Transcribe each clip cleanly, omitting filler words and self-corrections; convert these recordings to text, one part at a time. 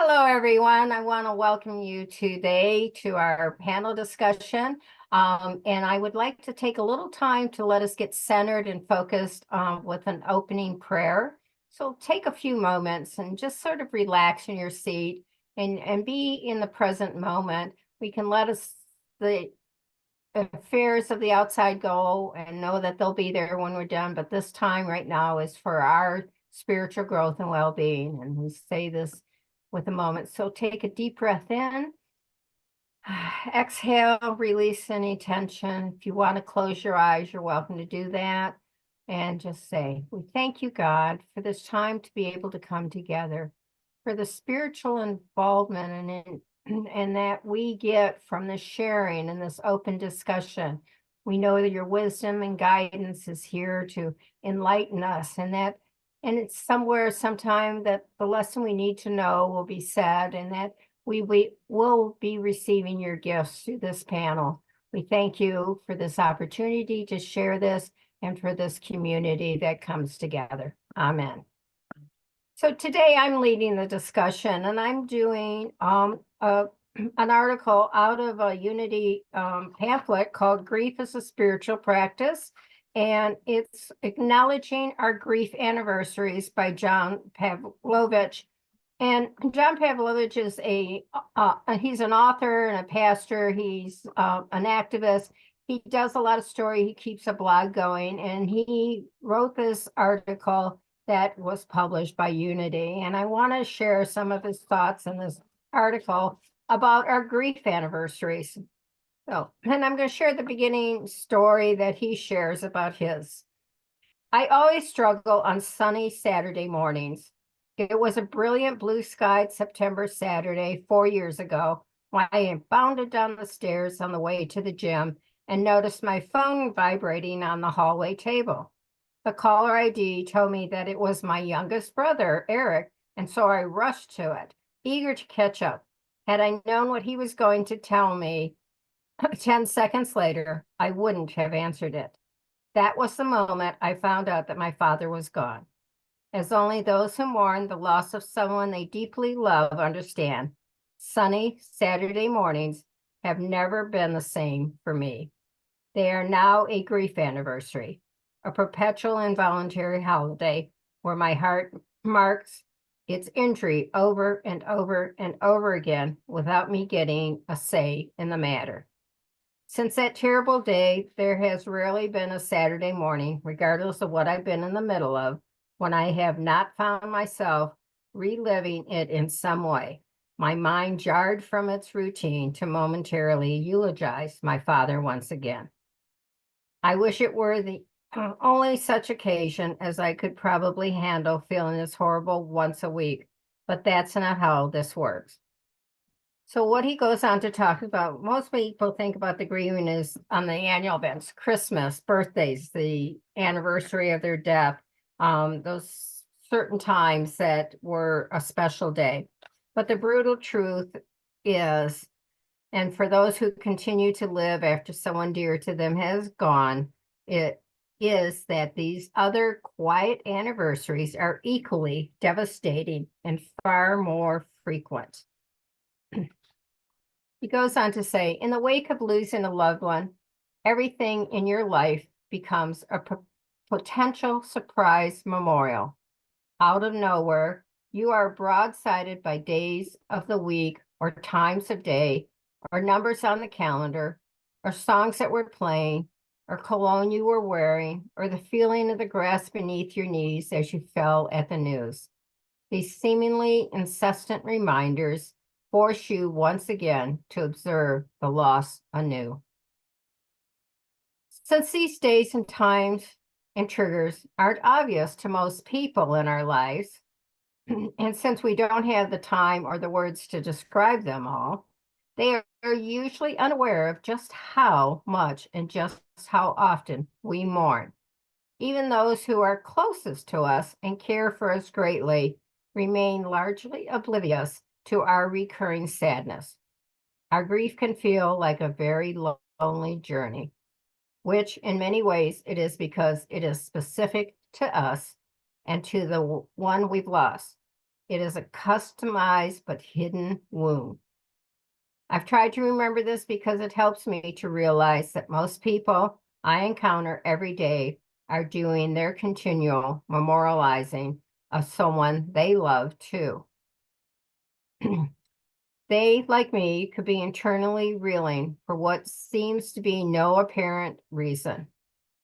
Hello, everyone. I want to welcome you today to our panel discussion. And I would like to take a little time to let us get centered and focused with an opening prayer. So take a few moments and just sort of relax in your seat and be in the present moment. We can let the affairs of the outside go and know that they'll be there when we're done. But this time right now is for our spiritual growth and well-being. And we say this with a moment. So take a deep breath in. Exhale, release any tension. If you want to close your eyes, you're welcome to do that. And just say, we thank you, God, for this time to be able to come together, for the spiritual involvement and that we get from this sharing and this open discussion. We know that your wisdom and guidance is here to enlighten us, and it's somewhere, sometime that the lesson we need to know will be said, and that we will be receiving your gifts through this panel. We thank you for this opportunity to share this and for this community that comes together. Amen. So today I'm leading the discussion, and I'm doing an article out of a Unity pamphlet called Grief is a Spiritual Practice. And it's acknowledging our grief anniversaries by John Pavlovitz. And John Pavlovitz is he's an author and a pastor. He's an activist. He does a lot of story. He keeps a blog going, and he wrote this article that was published by Unity. And I want to share some of his thoughts in this article about our grief anniversaries. So, and I'm going to share the beginning story that he shares about his. I always struggle on sunny Saturday mornings. It was a brilliant blue-skied September Saturday 4 years ago when I bounded down the stairs on the way to the gym and noticed my phone vibrating on the hallway table. The caller ID told me that it was my youngest brother, Eric, and so I rushed to it, eager to catch up. Had I known what he was going to tell me 10 seconds later, I wouldn't have answered it. That was the moment I found out that my father was gone. As only those who mourn the loss of someone they deeply love understand, sunny Saturday mornings have never been the same for me. They are now a grief anniversary, a perpetual involuntary holiday where my heart marks its entry over and over and over again without me getting a say in the matter. Since that terrible day, there has rarely been a Saturday morning, regardless of what I've been in the middle of, when I have not found myself reliving it in some way. My mind jarred from its routine to momentarily eulogize my father once again. I wish it were the only such occasion as I could probably handle feeling this horrible once a week, but that's not how this works. So what he goes on to talk about, most people think about the grieving is on the annual events, Christmas, birthdays, the anniversary of their death, those certain times that were a special day. But the brutal truth is, and for those who continue to live after someone dear to them has gone, it is that these other quiet anniversaries are equally devastating and far more frequent. He goes on to say, in the wake of losing a loved one, everything in your life becomes a potential surprise memorial. Out of nowhere, you are broadsided by days of the week or times of day or numbers on the calendar or songs that were playing or cologne you were wearing or the feeling of the grass beneath your knees as you fell at the news. These seemingly incessant reminders force you once again to observe the loss anew. Since these days and times and triggers aren't obvious to most people in our lives, and since we don't have the time or the words to describe them all, they are usually unaware of just how much and just how often we mourn. Even those who are closest to us and care for us greatly remain largely oblivious to our recurring sadness. Our grief can feel like a very lonely journey, which in many ways it is because it is specific to us and to the one we've lost. It is a customized but hidden wound. I've tried to remember this because it helps me to realize that most people I encounter every day are doing their continual memorializing of someone they love too. They, like me, could be internally reeling for what seems to be no apparent reason.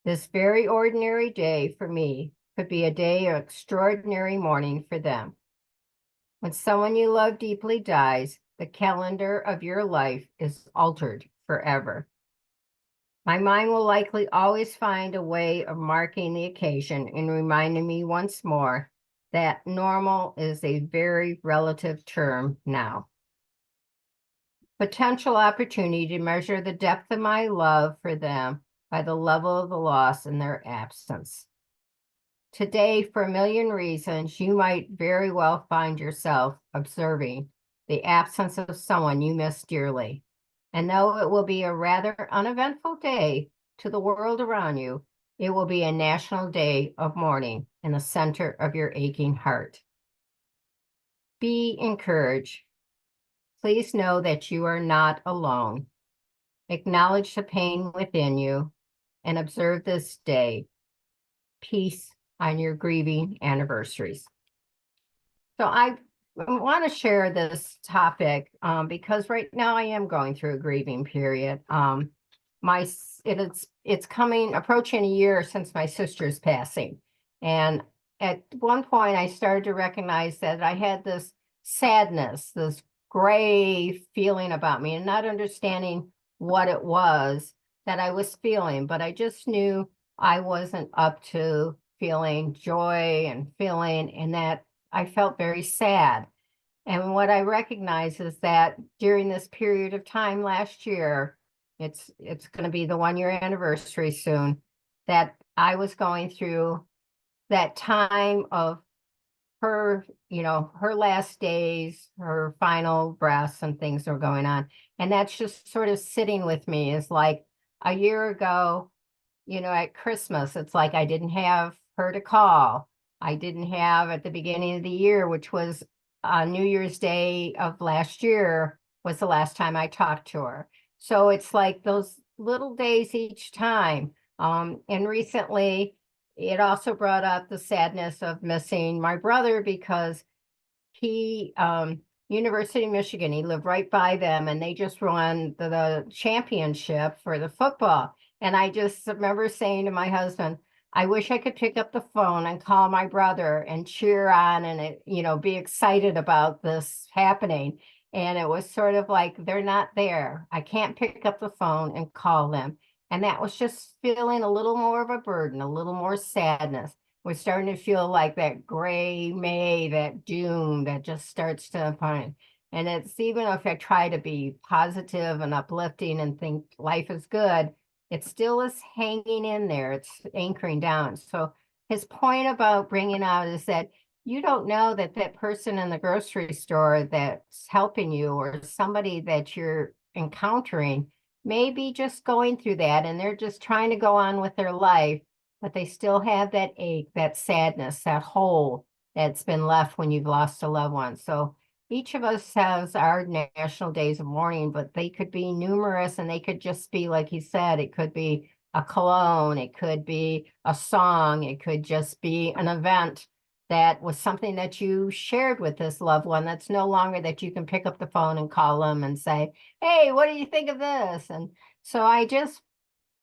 This very ordinary day for me could be a day of extraordinary mourning for them. When someone you love deeply dies, the calendar of your life is altered forever. My mind will likely always find a way of marking the occasion and reminding me once more that normal is a very relative term now. Potential opportunity to measure the depth of my love for them by the level of the loss in their absence. Today, for a million reasons, you might very well find yourself observing the absence of someone you miss dearly. And though it will be a rather uneventful day to the world around you, it will be a national day of mourning in the center of your aching heart. Be encouraged. Please know that you are not alone. Acknowledge the pain within you and observe this day. Peace on your grieving anniversaries. So I want to share this topic because right now I am going through a grieving period. It's approaching a year since my sister's passing, and at one point I started to recognize that I had this sadness, this gray feeling about me, and not understanding what it was that I was feeling, but I just knew I wasn't up to feeling joy and that I felt very sad. And what I recognize is that during this period of time last year, it's going to be the 1 year anniversary soon, that I was going through that time of her, her last days, her final breaths and things are going on. And that's just sort of sitting with me is like a year ago, at Christmas, it's like I didn't have her to call. I didn't have at the beginning of the year, which was New Year's Day of last year, was the last time I talked to her. So it's like those little days each time. And recently, it also brought up the sadness of missing my brother because he, University of Michigan, he lived right by them, and they just won the championship for the football. And I just remember saying to my husband, I wish I could pick up the phone and call my brother and cheer on and, be excited about this happening. And it was sort of like, they're not there. I can't pick up the phone and call them. And that was just feeling a little more of a burden, a little more sadness. We're starting to feel like that gray May, that doom that just starts to find. And it's even if I try to be positive and uplifting and think life is good, it still is hanging in there. It's anchoring down. So his point about bringing out is that you don't know that that person in the grocery store that's helping you or somebody that you're encountering may be just going through that and they're just trying to go on with their life, but they still have that ache, that sadness, that hole that's been left when you've lost a loved one. So each of us has our national days of mourning, but they could be numerous and they could just be, like he said, it could be a cologne, it could be a song, it could just be an event that was something that you shared with this loved one that's no longer that you can pick up the phone and call them and say, hey, what do you think of this? And so I just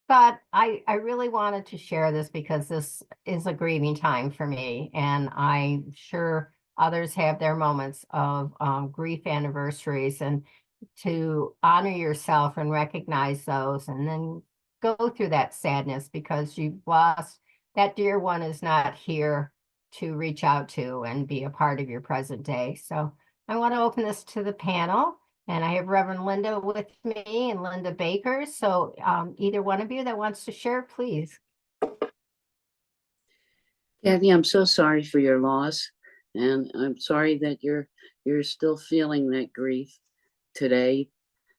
thought I really wanted to share this because this is a grieving time for me. And I'm sure others have their moments of grief anniversaries and to honor yourself and recognize those and then go through that sadness because you've lost that dear one is not here to reach out to and be a part of your present day. So I want to open this to the panel. And I have Reverend Linda with me and Linda Baker. So either one of you that wants to share, please. Kathy, I'm so sorry for your loss. And I'm sorry that you're still feeling that grief today.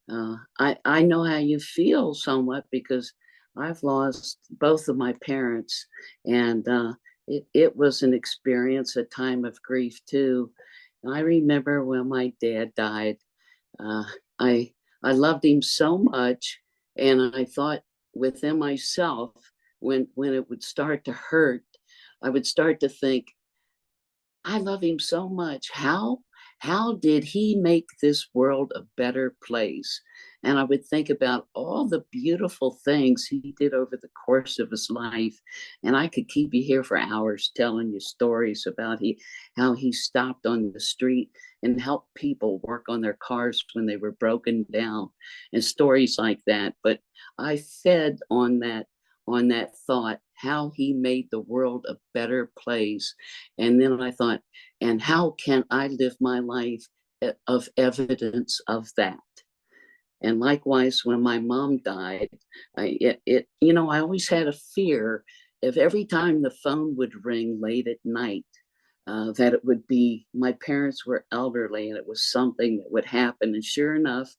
I know how you feel somewhat because I've lost both of my parents. And it was an experience, a time of grief too. And I remember when my dad died, uh, I I loved him so much, and I thought within myself, when it would start to hurt, I would start to think, I love him so much. How did he make this world a better place? And I would think about all the beautiful things he did over the course of his life. And I could keep you here for hours telling you stories about how he stopped on the street and helped people work on their cars when they were broken down and stories like that. But I fed on that thought, how he made the world a better place. And then I thought, and how can I live my life of evidence of that? And likewise, when my mom died, I always had a fear of every time the phone would ring late at night, that it would be my parents were elderly and it was something that would happen. And sure enough,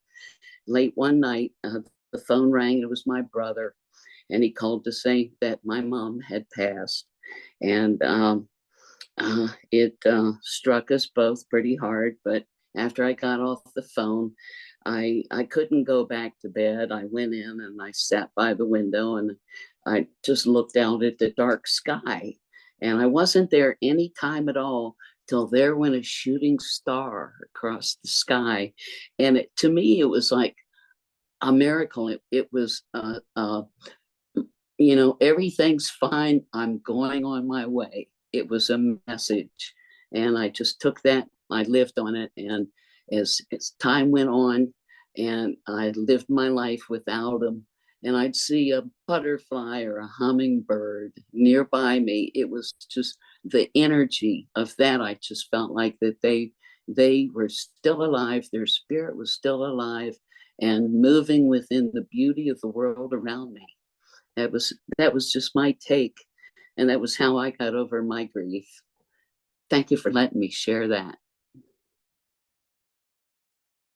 late one night, the phone rang. It was my brother, and he called to say that my mom had passed. And it struck us both pretty hard. But after I got off the phone, I couldn't go back to bed. I went in and I sat by the window and I just looked out at the dark sky. And I wasn't there any time at all till there went a shooting star across the sky. And to me, it was like a miracle. It was everything's fine. I'm going on my way. It was a message. And I just took that, I lived on it. And as time went on, and I lived my life without them, and I'd see a butterfly or a hummingbird nearby me, it was just the energy of that. I just felt like that they were still alive, their spirit was still alive and moving within the beauty of the world around me. That was just my take, and that was how I got over my grief. Thank you for letting me share that.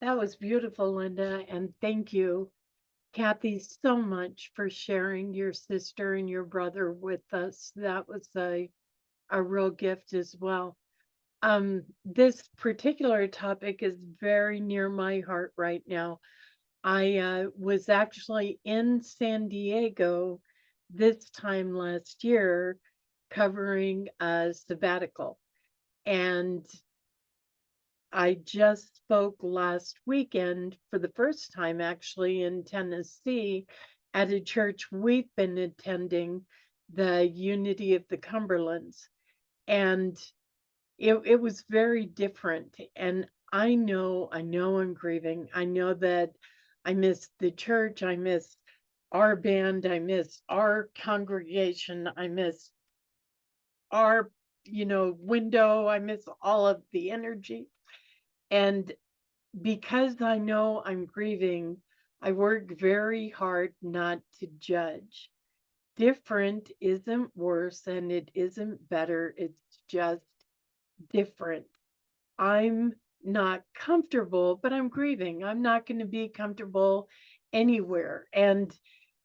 That was beautiful, Linda, and thank you, Kathy, so much for sharing your sister and your brother with us. That was a real gift as well. This particular topic is very near my heart right now. I was actually in San Diego this time last year covering a sabbatical. And I just spoke last weekend for the first time, actually, in Tennessee at a church we've been attending, the Unity of the Cumberlands. And it was very different. And I know I'm grieving. I know that I miss the church. I miss our band. I miss our congregation. I miss our, window. I miss all of the energy. And because I know I'm grieving, I work very hard not to judge. Different isn't worse and it isn't better. It's just different. I'm not comfortable, but I'm grieving. I'm not going to be comfortable anywhere. And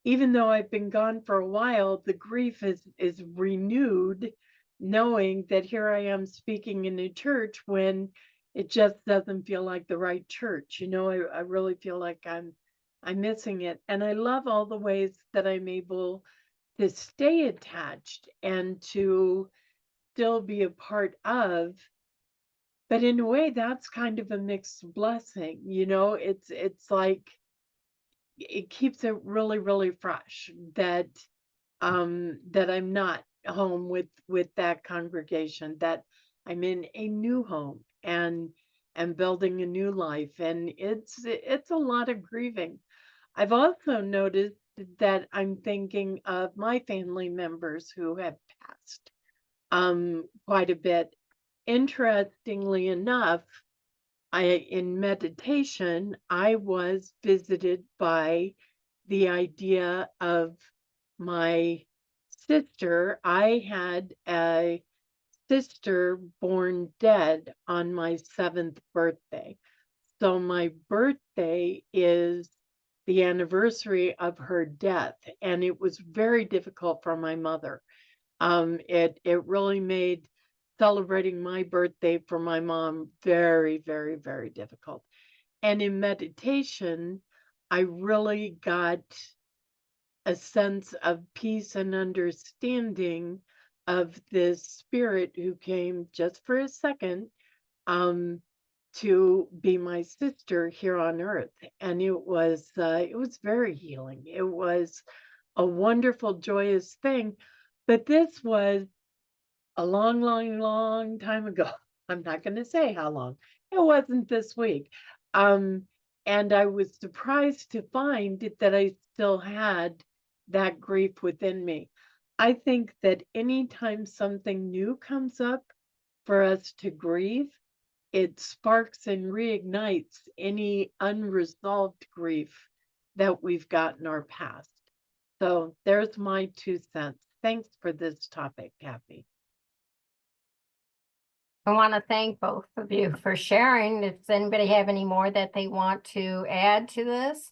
even though I've been gone for a while, the grief is renewed, knowing that here I am speaking in a church when it just doesn't feel like the right church. I really feel like I'm missing it. And I love all the ways that I'm able to stay attached and to still be a part of, but in a way that's kind of a mixed blessing. It's like it keeps it really, really fresh that I'm not home with that congregation, that I'm in a new home and building a new life. And it's a lot of grieving. I've also noticed that I'm thinking of my family members who have passed quite a bit. Interestingly enough, in meditation, I was visited by the idea of my sister. I had a sister born dead on my 7th birthday. So my birthday is the anniversary of her death, and it was very difficult for my mother. It really made celebrating my birthday for my mom very, very, very difficult. And in meditation, I really got a sense of peace and understanding of this spirit who came just for a second to be my sister here on earth. And it was very healing. It was a wonderful, joyous thing. But this was a long, long, long time ago. I'm not going to say how long. It wasn't this week. And I was surprised to find that I still had that grief within me. I think that anytime something new comes up for us to grieve, it sparks and reignites any unresolved grief that we've got in our past. So there's my 2 cents. Thanks for this topic, Kathy. I want to thank both of you for sharing. Does anybody have any more that they want to add to this?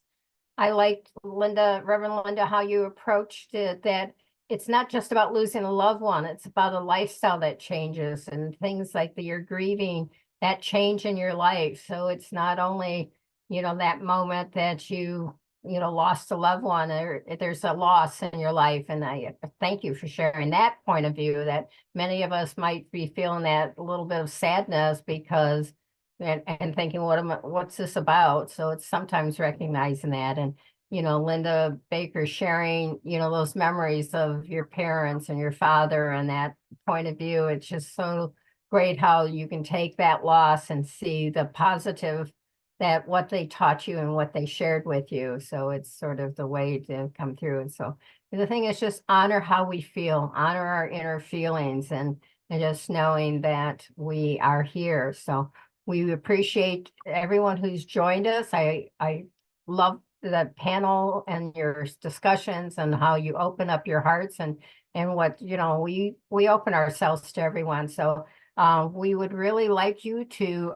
I liked, Reverend Linda, how you approached it, that it's not just about losing a loved one, it's about a lifestyle that changes and things like that you're grieving, that change in your life. So it's not only, that moment that you lost a loved one, or there's a loss in your life. And I thank you for sharing that point of view, that many of us might be feeling that little bit of sadness because and thinking, what's this about? So it's sometimes recognizing that. And Linda Baker sharing those memories of your parents and your father and that point of view. It's just so great how you can take that loss and see the positive, that what they taught you and what they shared with you. So it's sort of the way to come through. And so the thing is just honor how we feel, honor our inner feelings, and just knowing that we are here. So we appreciate everyone who's joined us. I love the panel and your discussions and how you open up your hearts and what, we open ourselves to everyone. So we would really like you to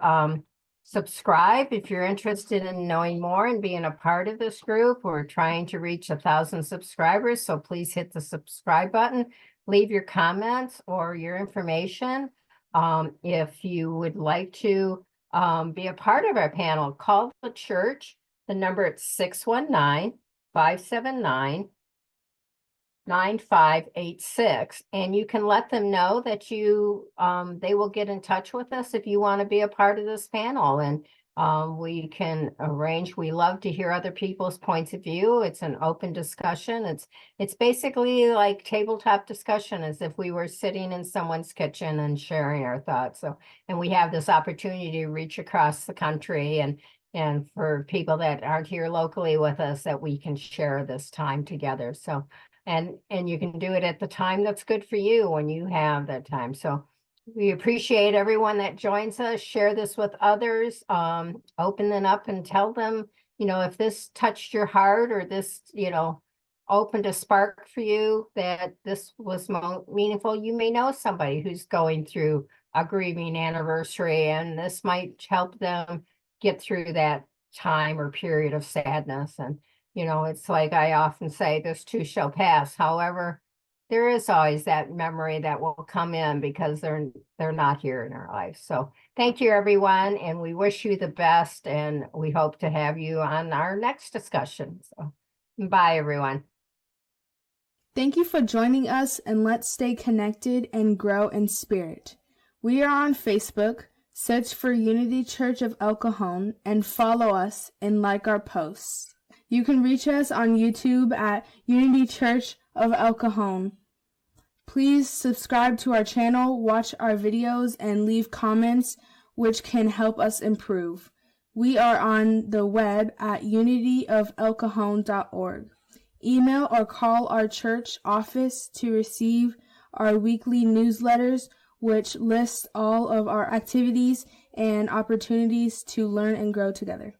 subscribe if you're interested in knowing more and being a part of this group. We're trying to reach 1,000 subscribers, so please hit the subscribe button, leave your comments or your information. If you would like to be a part of our panel, call the church. The number is 619-579-9586, and you can let them know that they will get in touch with us if you want to be a part of this panel, and we can arrange. We love to hear other people's points of view. It's an open discussion. It's basically like tabletop discussion, as if we were sitting in someone's kitchen and sharing our thoughts. So, and we have this opportunity to reach across the country, and for people that aren't here locally with us, that we can share this time together. So, and you can do it at the time that's good for you when you have that time. So we appreciate everyone that joins us. Share this with others, open it up and tell them, if this touched your heart, or this, opened a spark for you, that this was meaningful. You may know somebody who's going through a grieving anniversary, and this might help them get through that time or period of sadness. And it's like I often say, this too shall pass. However, there is always that memory that will come in because they're not here in our life. So thank you, everyone, and we wish you the best, and we hope to have you on our next discussion. So bye, everyone. Thank you for joining us, and let's stay connected and grow in spirit. We are on Facebook. Search for Unity Church of El Cajon and follow us and like our posts. You can reach us on YouTube at Unity Church of El Cajon. Please subscribe to our channel, watch our videos, and leave comments, which can help us improve. We are on the web at unityofelcajon.org. Email or call our church office to receive our weekly newsletters, which lists all of our activities and opportunities to learn and grow together.